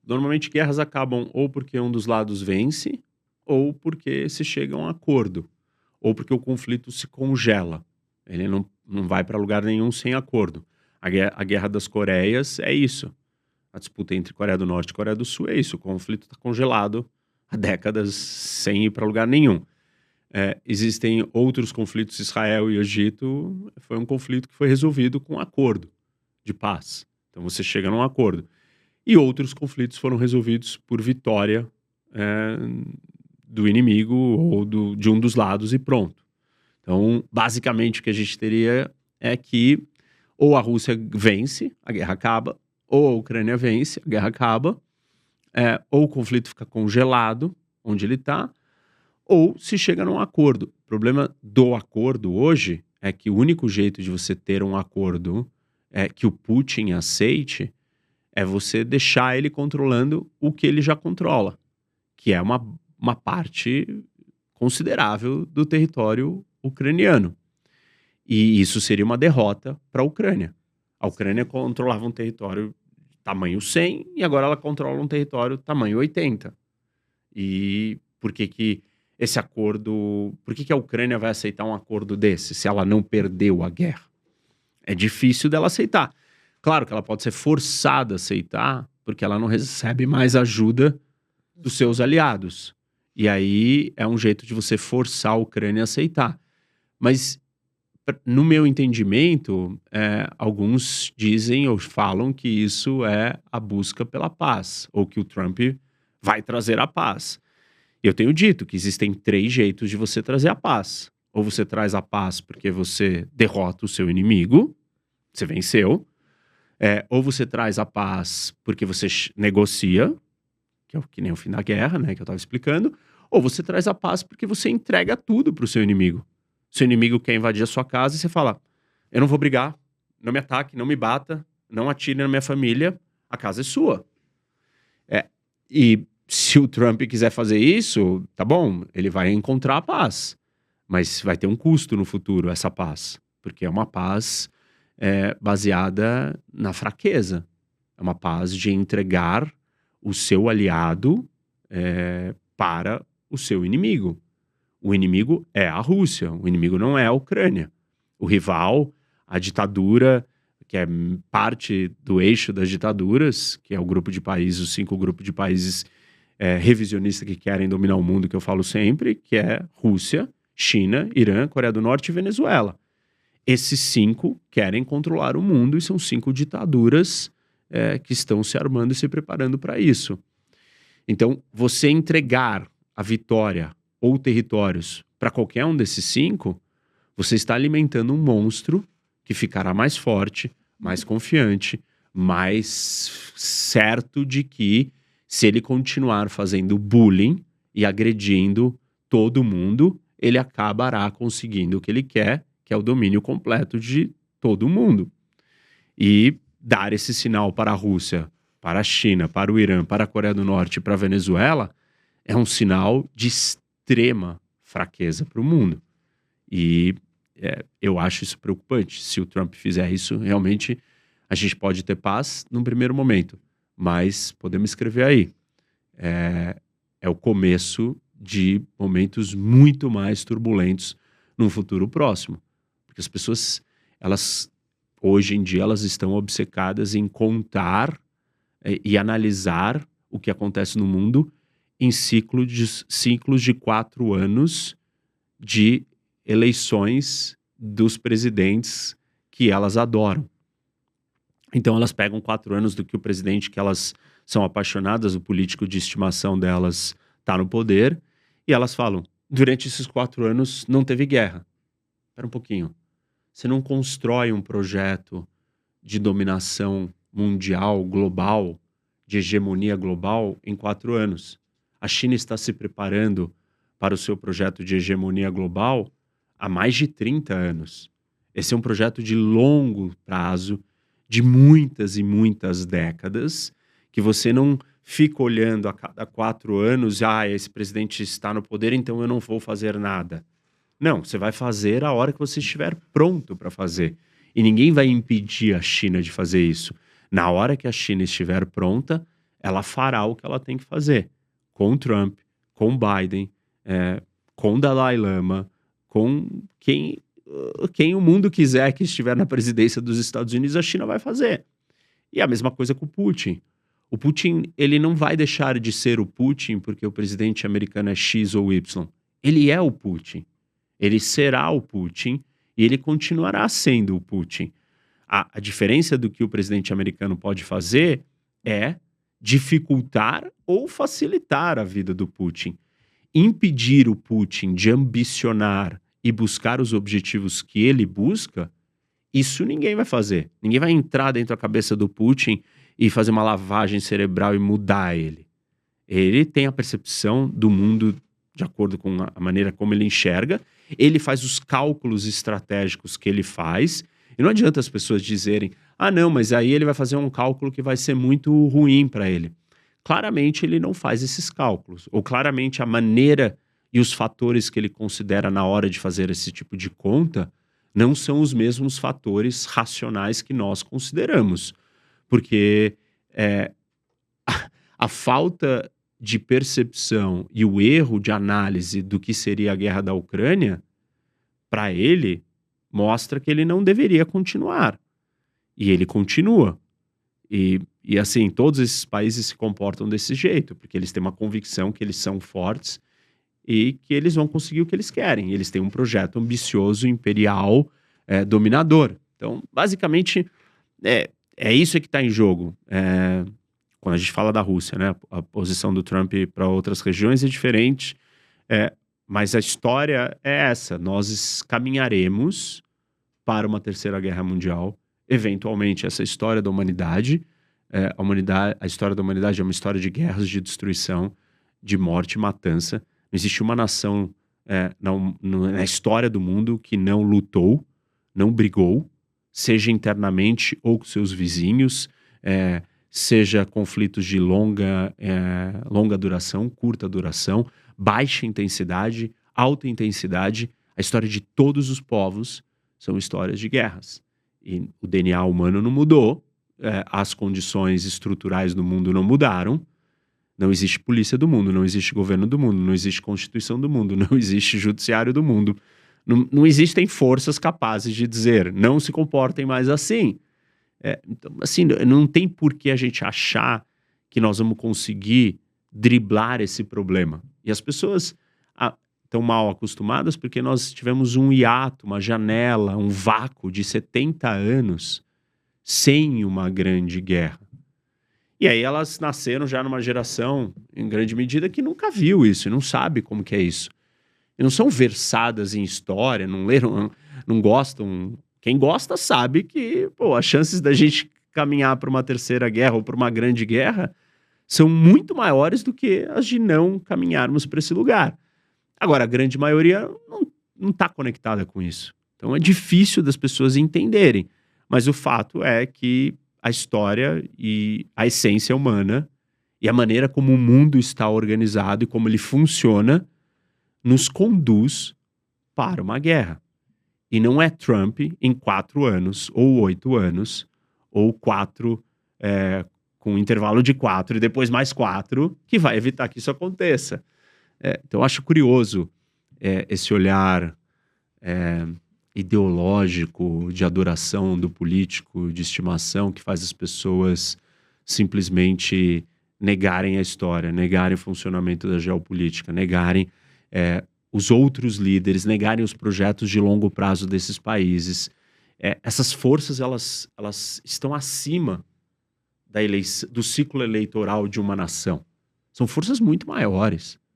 Normalmente guerras acabam ou porque um dos lados vence, ou porque se chega a um acordo, ou porque o conflito se congela. Ele não vai para lugar nenhum sem acordo. A Guerra das Coreias é isso. A disputa entre Coreia do Norte e Coreia do Sul é isso. O conflito está congelado há décadas sem ir para lugar nenhum. Existem outros conflitos, Israel e Egito, foi um conflito que foi resolvido com um acordo de paz. Então você chega num acordo. E outros conflitos foram resolvidos por vitória é, do inimigo ou de um dos lados e pronto. Então, basicamente, o que a gente teria é que ou a Rússia vence, a guerra acaba, ou a Ucrânia vence, a guerra acaba, ou o conflito fica congelado onde ele está, ou se chega num acordo. O problema do acordo hoje é que o único jeito de você ter um acordo que o Putin aceite é você deixar ele controlando o que ele já controla, que é uma parte considerável do território ucraniano. E isso seria uma derrota para a Ucrânia. A Ucrânia controlava um território tamanho 100 e agora ela controla um território tamanho 80. E por que esse acordo... Por que a Ucrânia vai aceitar um acordo desse se ela não perdeu a guerra? É difícil dela aceitar. Claro que ela pode ser forçada a aceitar porque ela não recebe mais ajuda dos seus aliados. E aí é um jeito de você forçar a Ucrânia a aceitar. Mas, no meu entendimento, alguns dizem ou falam que isso é a busca pela paz, ou que o Trump vai trazer a paz. Eu tenho dito que existem 3 jeitos de você trazer a paz. Ou você traz a paz porque você derrota o seu inimigo, você venceu. Ou você traz a paz porque você negocia, que é que nem o fim da guerra, né, que eu estava explicando. Ou você traz a paz porque você entrega tudo para o seu inimigo. Seu inimigo quer invadir a sua casa e você fala: eu não vou brigar, não me ataque, não me bata, não atire na minha família, a casa é sua. E se o Trump quiser fazer isso, tá bom, ele vai encontrar a paz. Mas vai ter um custo no futuro essa paz. Porque é uma paz baseada na fraqueza. É uma paz de entregar o seu aliado para o seu inimigo. O inimigo é a Rússia, o inimigo não é a Ucrânia. O rival, a ditadura, que é parte do eixo das ditaduras, que é o grupo de países, os 5 grupos de países revisionistas que querem dominar o mundo, que eu falo sempre, que é Rússia, China, Irã, Coreia do Norte e Venezuela. Esses 5 querem controlar o mundo e são 5 ditaduras que estão se armando e se preparando para isso. Então, você entregar a vitória ou territórios para qualquer um desses 5, você está alimentando um monstro que ficará mais forte, mais confiante, mais certo de que, se ele continuar fazendo bullying e agredindo todo mundo, ele acabará conseguindo o que ele quer, que é o domínio completo de todo mundo. E dar esse sinal para a Rússia, para a China, para o Irã, para a Coreia do Norte e para a Venezuela é um sinal de extrema fraqueza para o mundo. E eu acho isso preocupante. Se o Trump fizer isso, realmente a gente pode ter paz num primeiro momento. Mas podemos escrever aí. É o começo de momentos muito mais turbulentos num futuro próximo. Porque as pessoas, hoje em dia, elas estão obcecadas em contar e analisar o que acontece no mundo em ciclos de 4 anos de eleições dos presidentes que elas adoram. Então elas pegam 4 anos do que o presidente que elas são apaixonadas, o político de estimação delas está no poder, e elas falam: durante esses 4 anos não teve guerra. Espera um pouquinho. Você não constrói um projeto de dominação mundial, global, de hegemonia global em 4 anos. A China está se preparando para o seu projeto de hegemonia global há mais de 30 anos. Esse é um projeto de longo prazo, de muitas e muitas décadas, que você não fica olhando a cada 4 anos, esse presidente está no poder, então eu não vou fazer nada. Não, você vai fazer a hora que você estiver pronto para fazer. E ninguém vai impedir a China de fazer isso. Na hora que a China estiver pronta, ela fará o que ela tem que fazer. Com Trump, com Biden, eh, com Dalai Lama, com quem o mundo quiser que estiver na presidência dos Estados Unidos, a China vai fazer. E a mesma coisa com o Putin. O Putin, ele não vai deixar de ser o Putin porque o presidente americano é X ou Y. Ele é o Putin. Ele será o Putin e ele continuará sendo o Putin. A diferença do que o presidente americano pode fazer é dificultar ou facilitar a vida do Putin. Impedir o Putin de ambicionar e buscar os objetivos que ele busca, isso ninguém vai fazer. Ninguém vai entrar dentro da cabeça do Putin e fazer uma lavagem cerebral e mudar ele. Ele tem a percepção do mundo de acordo com a maneira como ele enxerga, ele faz os cálculos estratégicos que ele faz, e não adianta as pessoas dizerem, ah não, mas aí ele vai fazer um cálculo que vai ser muito ruim para ele. Claramente ele não faz esses cálculos, ou claramente a maneira e os fatores que ele considera na hora de fazer esse tipo de conta não são os mesmos fatores racionais que nós consideramos. Porque a falta de percepção e o erro de análise do que seria a guerra da Ucrânia, para ele, mostra que ele não deveria continuar. E ele continua. E assim, todos esses países se comportam desse jeito, porque eles têm uma convicção que eles são fortes e que eles vão conseguir o que eles querem. Eles têm um projeto ambicioso, imperial, dominador. Então, basicamente, é isso que está em jogo. Quando a gente fala da Rússia, né? A posição do Trump para outras regiões é diferente, mas a história é essa. Nós caminharemos para uma terceira guerra mundial. Eventualmente, essa história da humanidade, a história da humanidade é uma história de guerras, de destruição, de morte e matança. Não existe uma nação na história do mundo que não lutou, não brigou, seja internamente ou com seus vizinhos, seja conflitos de longa duração, curta duração, baixa intensidade, alta intensidade. A história de todos os povos são histórias de guerras. E o DNA humano não mudou, as condições estruturais do mundo não mudaram, não existe polícia do mundo, não existe governo do mundo, não existe constituição do mundo, não existe judiciário do mundo. Não existem forças capazes de dizer, não se comportem mais assim. Então, assim, não tem por que a gente achar que nós vamos conseguir driblar esse problema. E as pessoas estão mal acostumadas porque nós tivemos um hiato, uma janela, um vácuo de 70 anos sem uma grande guerra. E aí elas nasceram já numa geração, em grande medida, que nunca viu isso, e não sabe como que é isso. E não são versadas em história, não leram, não gostam. Quem gosta sabe que, as chances da gente caminhar para uma terceira guerra ou para uma grande guerra são muito maiores do que as de não caminharmos para esse lugar. Agora, a grande maioria não está conectada com isso. Então é difícil das pessoas entenderem. Mas o fato é que a história e a essência humana e a maneira como o mundo está organizado e como ele funciona nos conduz para uma guerra. E não é Trump em 4 anos, ou 8 anos, ou 4, com um intervalo de 4 e depois mais 4, que vai evitar que isso aconteça. Então eu acho curioso esse olhar ideológico, de adoração do político, de estimação, que faz as pessoas simplesmente negarem a história, negarem o funcionamento da geopolítica, negarem os outros líderes, negarem os projetos de longo prazo desses países. Essas forças, elas estão acima do ciclo eleitoral de uma nação. São forças muito maiores.